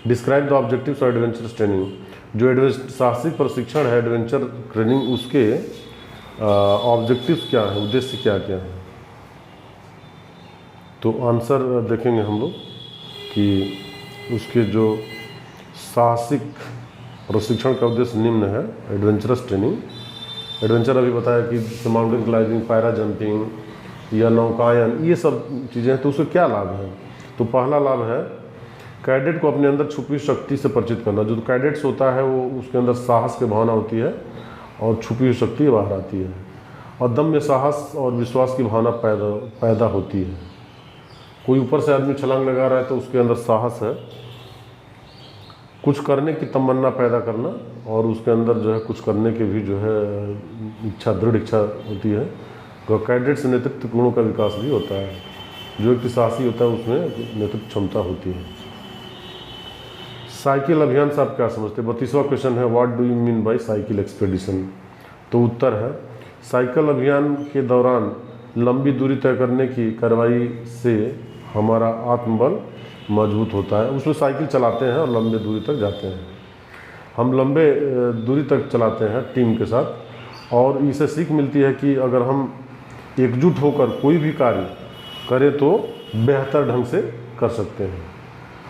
describe the objectives of adventure training. जो साहसिक प्रशिक्षण है एडवेंचर ट्रेनिंग, उसके ऑब्जेक्टिव्स क्या हैं, उद्देश्य क्या क्या है? तो आंसर देखेंगे हम लोग कि उसके जो साहसिक प्रशिक्षण का उद्देश्य निम्न है। एडवेंचरस ट्रेनिंग, एडवेंचर अभी बताया कि माउंटेन क्लाइंबिंग, पैरा जंपिंग या नौकायन, ये सब चीज़ें हैं। तो उसके क्या लाभ हैं? तो पहला लाभ है कैडेट को अपने अंदर छुपी शक्ति से परिचित करना। जो कैडेट्स होता है वो उसके अंदर साहस की भावना होती है और छुपी हुई शक्ति बाहर आती है और दम्य साहस और विश्वास की भावना पैदा होती है। कोई ऊपर से आदमी छलांग लगा रहा है तो उसके अंदर साहस है, कुछ करने की तमन्ना पैदा करना और उसके अंदर जो है कुछ करने की भी जो है इच्छा, दृढ़ इच्छा होती है। तो कैडेट से नेतृत्व गुणों का विकास भी होता है। जो व्यक्ति साहसी होता है उसमें नेतृत्व क्षमता होती है। साइकिल अभियान से आप क्या समझते हैं? 32वां क्वेश्चन है, what do you mean by cycle expedition? तो उत्तर है साइकिल अभियान के दौरान लंबी दूरी तय करने की कार्रवाई से हमारा आत्मबल मजबूत होता है। उसमें साइकिल चलाते हैं और लंबे दूरी तक जाते हैं। हम लंबे दूरी तक चलाते हैं टीम के साथ और इससे सीख मिलती है कि अगर हम एकजुट होकर कोई भी कार्य करें तो बेहतर ढंग से कर सकते हैं।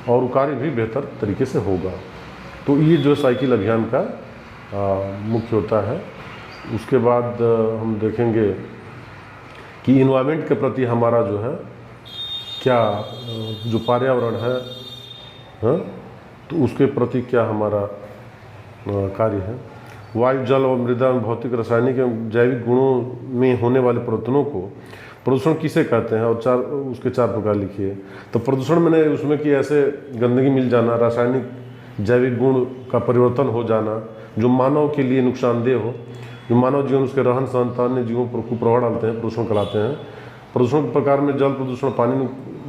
और कार्य भी बेहतर तरीके से होगा। तो ये जो साइकिल अभियान का मुख्य होता है। उसके बाद हम देखेंगे कि इन्वायरमेंट के प्रति हमारा जो है क्या जो पर्यावरण है, हाँ, तो उसके प्रति क्या हमारा कार्य है। वायु, जल और मृदा में भौतिक, रासायनिक एवं जैविक गुणों में होने वाले परिवर्तनों को प्रदूषण किसे कहते हैं, और उसके 4 प्रकार लिखिए। तो प्रदूषण मैंने उसमें कि ऐसे गंदगी मिल जाना, रासायनिक जैविक गुण का परिवर्तन हो जाना जो मानव के लिए नुकसानदेह हो, जो मानव जीवन उसके रहन सहन अन्य जीवों पर कुप्रभाव डालते हैं, प्रदूषण कहलाते हैं। प्रदूषण के प्रकार में जल प्रदूषण, पानी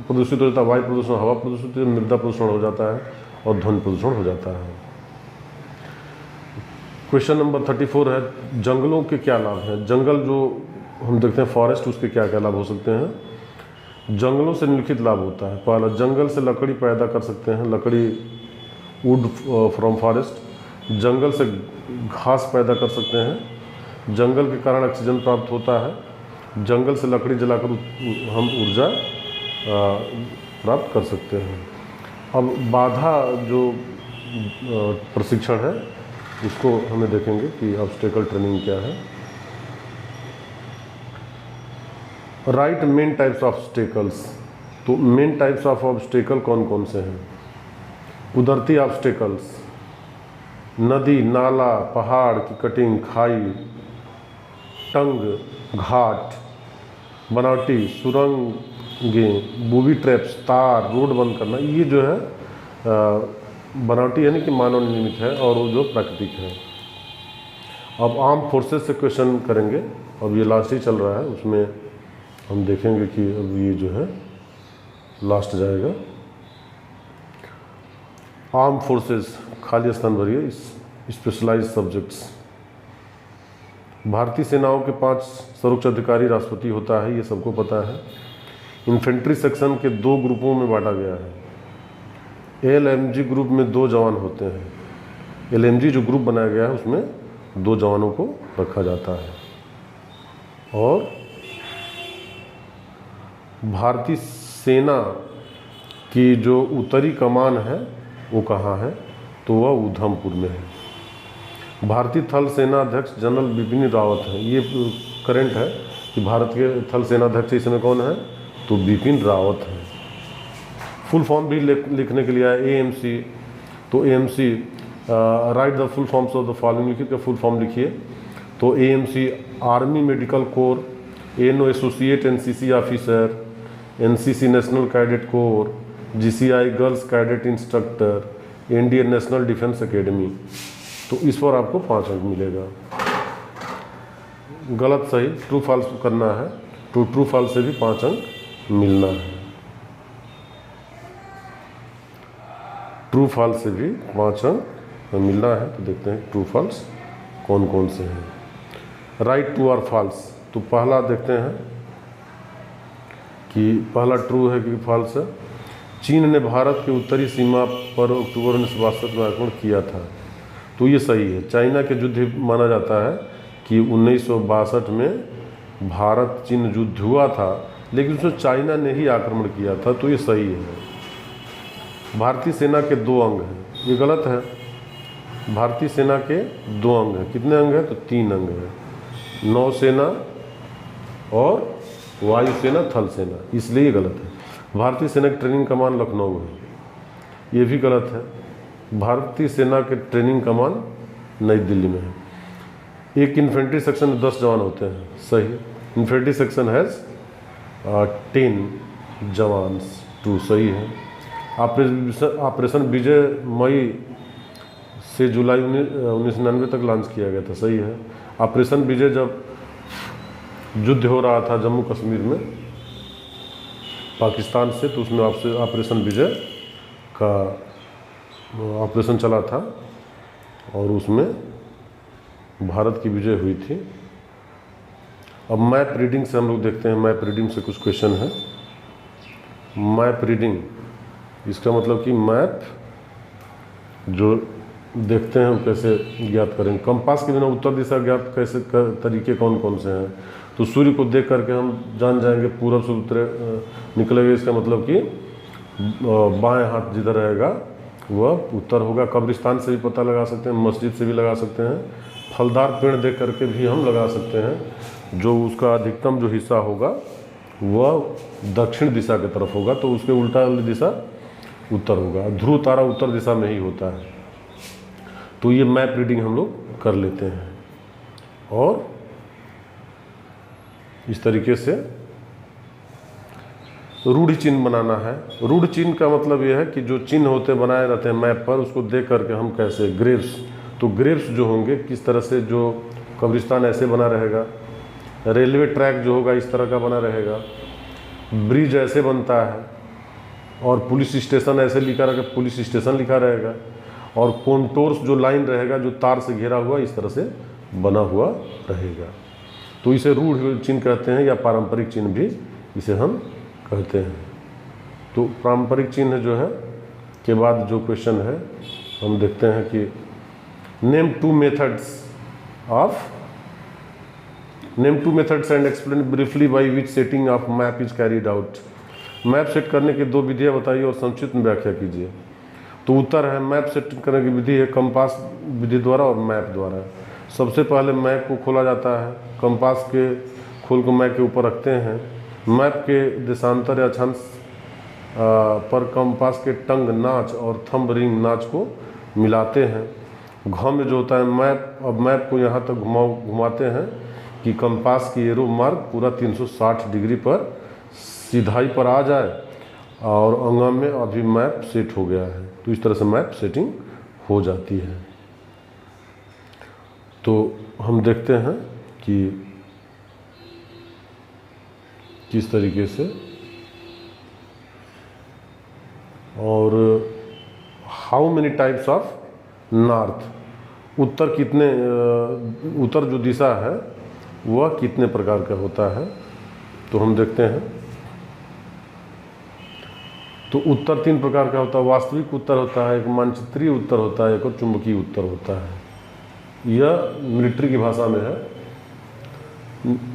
प्रदूषित हो जाता है, वायु प्रदूषण, हवा प्रदूषित, मृदा प्रदूषण हो जाता है और ध्वनि प्रदूषण हो जाता है। क्वेश्चन नंबर 34 है, जंगलों के क्या लाभ हैं। जंगल जो हम देखते हैं फॉरेस्ट, उसके क्या क्या लाभ हो सकते हैं। जंगलों से निम्नलिखित लाभ होता है। पहला, जंगल से लकड़ी पैदा कर सकते हैं, लकड़ी, वुड फ्रॉम फॉरेस्ट। जंगल से घास पैदा कर सकते हैं, जंगल के कारण ऑक्सीजन प्राप्त होता है। जंगल से लकड़ी जलाकर हम ऊर्जा प्राप्त कर सकते हैं। अब बाधा जो प्रशिक्षण है उसको हमें देखेंगे कि ऑब्स्टेकल ट्रेनिंग क्या है। Right main types of obstacles. तो मेन टाइप्स ऑफ ऑब्स्टेकल कौन कौन से हैं। कुदरती ऑब्स्टेकल्स, नदी, नाला, पहाड़ की कटिंग, खाई, टंग, घाट। बनावटी, सुरंगें, बूबी ट्रैप्स, तार, रोड बंद करना, ये जो है बनावटी यानी कि मानव निर्मित है और वो जो प्राकृतिक है। अब आर्म फोर्सेस से क्वेश्चन करेंगे। अब ये लास्ट ही चल रहा है, उसमें हम देखेंगे कि अब ये जो है लास्ट जाएगा। आर्म फोर्सेस, खाली स्थान भरिए, स्पेशलाइज्ड सब्जेक्ट्स। भारतीय सेनाओं के 5 सर्वोच्च अधिकारी राष्ट्रपति होता है, ये सबको पता है। इन्फेंट्री सेक्शन के 2 ग्रुपों में बांटा गया है। LMG ग्रुप में 2 जवान होते हैं। LMG जो ग्रुप बनाया गया है उसमें 2 जवानों को रखा जाता है। और भारतीय सेना की जो उत्तरी कमान है वो कहाँ है, तो वह उधमपुर में है। भारतीय थल सेना अध्यक्ष जनरल बिपिन रावत है। ये करंट है कि भारत के थल सेना अध्यक्ष इस समय कौन है, तो बिपिन रावत है। फुल फॉर्म भी लिखने के लिए है AMC। तो AMC, right the full forms of the following, लिखिए, फुल फॉर्म लिखिए। तो AMC army medical corps, ANO associate NCC officer, NCC national cadet corps, GCI girls cadet instructor, Indian national defence academy. तो इस पर आपको 5 अंक मिलेगा। गलत सही ट्रू फॉल्स करना है, तो ट्रू फॉल्स से भी 5 अंक मिलना है। ट्रू फॉल्स से भी 5 अंक मिलना है। तो देखते हैं ट्रू फॉल्स कौन कौन से हैं। राइट, ट्रू और फॉल्स। तो पहला देखते हैं कि पहला ट्रू है कि फॉल्स है। चीन ने भारत की उत्तरी सीमा पर अक्टूबर 1962 में आक्रमण किया था। तो ये सही है। चाइना के युद्ध माना जाता है कि 1962 में भारत चीन युद्ध हुआ था, लेकिन उसमें चाइना ने ही आक्रमण किया था। तो ये सही है। भारतीय सेना के 2 अंग हैं, ये गलत है। भारतीय सेना के 2 अंग हैं। कितने अंग हैं, तो 3 अंग हैं। नौसेना और वायुसेना, थल सेना, इसलिए ये गलत है। भारतीय सेना की ट्रेनिंग कमान लखनऊ है, ये भी गलत है। भारतीय सेना के ट्रेनिंग कमान नई दिल्ली में है। एक इन्फेंट्री सेक्शन में 10 जवान होते हैं, सही। Infantry section has 10 jawans, true, सही है। ऑपरेशन विजय मई से जुलाई 1999 तक लॉन्च किया गया था, सही है। ऑपरेशन विजय जब युद्ध हो रहा था जम्मू कश्मीर में पाकिस्तान से, तो उसमें ऑपरेशन विजय का ऑपरेशन चला था और उसमें भारत की विजय हुई थी। अब मैप रीडिंग से हम लोग देखते हैं। मैप रीडिंग से कुछ क्वेश्चन है। मैप रीडिंग, इसका मतलब कि मैप जो देखते हैं वो कैसे ज्ञात करेंगे। कंपास के बिना उत्तर दिशा ज्ञात कैसे तरीके कौन कौन से हैं, तो सूर्य को देख करके हम जान जाएंगे पूरब से उत्तर निकलेगा। इसका मतलब कि बाएं हाथ जिधर रहेगा वह उत्तर होगा। कब्रिस्तान से भी पता लगा सकते हैं, मस्जिद से भी लगा सकते हैं, फलदार पेड़ देख करके भी हम लगा सकते हैं। जो उसका अधिकतम जो हिस्सा होगा वह दक्षिण दिशा की तरफ होगा, तो उसके उल्टा वाली दिशा उत्तर होगा। ध्रुव तारा उत्तर दिशा में ही होता है। तो ये मैप रीडिंग हम लोग कर लेते हैं और इस तरीके से रूढ़ चिन्ह बनाना है। रूढ़ चिन्ह का मतलब यह है कि जो चिन्ह होते बनाए रहते हैं मैप पर, उसको देख करके हम कैसे ग्रेव्स, तो ग्रेव्स जो होंगे किस तरह से, जो कब्रिस्तान ऐसे बना रहेगा, रेलवे ट्रैक जो होगा इस तरह का बना रहेगा, ब्रिज ऐसे बनता है, और पुलिस स्टेशन ऐसे लिखा रहेगा, पुलिस स्टेशन लिखा रहेगा, और कॉन्टोर्स जो लाइन रहेगा जो तार से घेरा हुआ इस तरह से बना हुआ रहेगा। तो इसे रूढ़ चिन्ह कहते हैं या पारंपरिक चिन्ह भी इसे हम कहते हैं। तो पारंपरिक चिन्ह जो है के बाद जो क्वेश्चन है हम देखते हैं कि name two methods and explain briefly by which setting of map is carried out. Map set करने की दो विधियाँ बताइए और संक्षिप्त में व्याख्या कीजिए। तो उत्तर है, मैप सेट करने की विधि है कंपास विधि द्वारा और मैप द्वारा। सबसे पहले मैप को खोला जाता है, कंपास के खोल को मैप के ऊपर रखते हैं, मैप के देशांतर या अक्षांश पर कंपास के टंग नाच और थंब रिंग नाच को मिलाते हैं। घ में जो होता है मैप, अब मैप को यहाँ तक घुमाते हैं कि कंपास की एरो मार्क पूरा 360 डिग्री पर सीधाई पर आ जाए और अंगा में अभी मैप सेट हो गया है। तो इस तरह से मैप सेटिंग हो जाती है। तो हम देखते हैं कि किस तरीके से, और how many types of north, उत्तर कितने, उत्तर जो दिशा है वह कितने प्रकार का होता है। तो हम देखते हैं, तो उत्तर 3 प्रकार का होता है। वास्तविक उत्तर होता है, एक मानचित्रीय उत्तर होता है, एक और चुंबकीय उत्तर होता है। यह मिलिट्री की भाषा में है।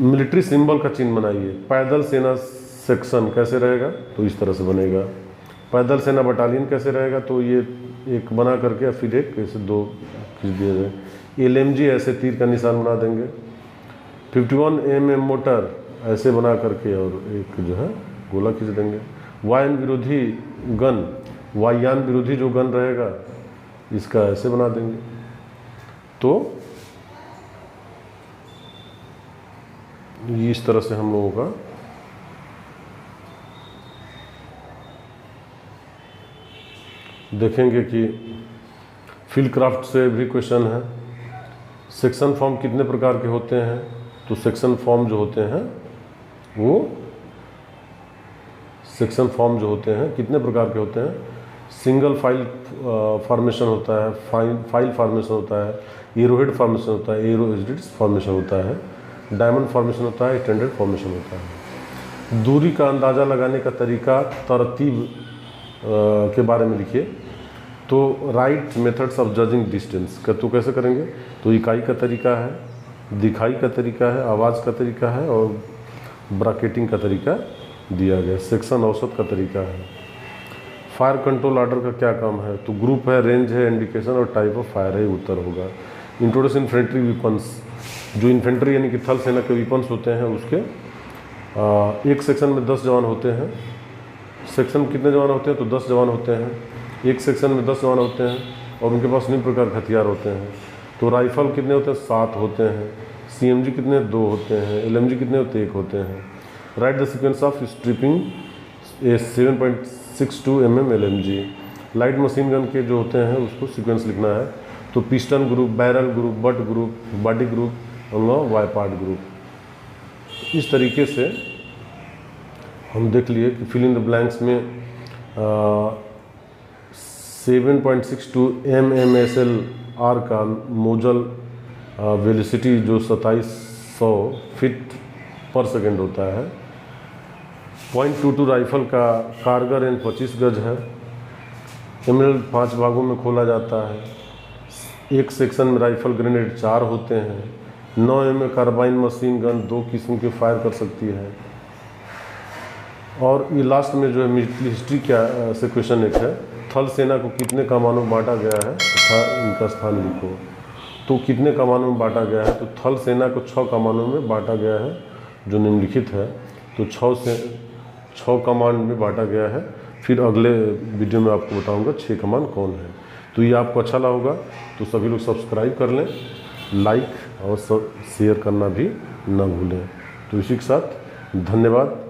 मिलिट्री सिंबल का चिन्ह बनाइए। पैदल सेना सेक्शन कैसे रहेगा, तो इस तरह से बनेगा। पैदल सेना बटालियन कैसे रहेगा, तो ये एक बना करके फिर एक ऐसे 2 खींच दिया जाए। LMG ऐसे तीर का निशान बना देंगे। 51 mm मोटर ऐसे बना करके और एक जो है गोला खींच देंगे। वायुयान विरोधी गन, वायुयान विरोधी जो गन रहेगा इसका ऐसे बना देंगे। तो इस तरह से हम लोगों का देखेंगे कि फील्ड क्राफ्ट से भी क्वेश्चन है। सेक्शन फॉर्म कितने प्रकार के होते हैं, तो सेक्शन फॉर्म जो होते हैं वो सेक्शन फॉर्म जो होते हैं कितने प्रकार के होते हैं। सिंगल फाइल फॉर्मेशन होता है, फाइल फॉर्मेशन होता है, एरोहेड फॉर्मेशन होता है, एरोहेड फॉर्मेशन होता है, डायमंड फॉर्मेशन होता है, स्टैंडर्ड फॉर्मेशन होता है। दूरी का अंदाज़ा लगाने का तरीका, तरतीब के बारे में लिखिए। तो right methods of judging distance का तो कैसे करेंगे, तो इकाई का तरीका है, दिखाई का तरीका है, आवाज़ का तरीका है और ब्रैकेटिंग का तरीका दिया गया। सेक्शन औसत का तरीका है। फायर कंट्रोल ऑर्डर का क्या काम है, तो ग्रुप है, रेंज है, इंडिकेशन और टाइप ऑफ फायर है, उत्तर होगा। इंट्रोडक्शन इन्फेंट्री वीपन्स, जो इन्फेंट्री यानी कि थल सेना के वीपन्स होते हैं उसके एक सेक्शन में 10 जवान होते हैं। सेक्शन कितने जवान होते हैं, तो 10 जवान होते हैं। एक सेक्शन में 10 जवान होते हैं और उनके पास निम्न प्रकार के हथियार होते हैं। तो राइफल कितने होते हैं, 7 होते हैं। CMG कितने, 2 होते हैं। LMG कितने होते हैं, 1 होते हैं। Write the sequence of stripping a 7.62 mm LMG। Light machine gun के जो होते हैं उसको सीक्वेंस लिखना है। तो piston group, barrel group, butt group, body group और वाइपार्ट ग्रुप। इस तरीके से हम देख लिए कि फिल इन द ब्लैंक्स में 7.62 mmSLR का मोजल वेलोसिटी जो 2700 फीट पर सेकेंड होता है। .22 राइफल का कारगर रेंज 25 गज है। एमरल्ड 5 भागों में खोला जाता है। एक सेक्शन में राइफल ग्रेनेड 4 होते हैं। 9 mm कार्बाइन मशीन गन 2 किस्म के फायर कर सकती है। और ये लास्ट में जो है मिलिट्री हिस्ट्री क्या से क्वेश्चन एक है, थल सेना को कितने कमानों में बांटा गया है तथा इनका स्थान लिखो। तो कितने कमानों में बांटा गया है, तो थल सेना को 6 कमानों में बांटा गया है जो निम्नलिखित है। तो 6 कमान में बांटा गया है। फिर अगले वीडियो में आपको बताऊंगा 6 कमान कौन है। तो ये आपको अच्छा लगा होगा तो सभी लोग सब्सक्राइब कर लें, लाइक और शेयर करना भी न भूलें। तो इसी के साथ धन्यवाद।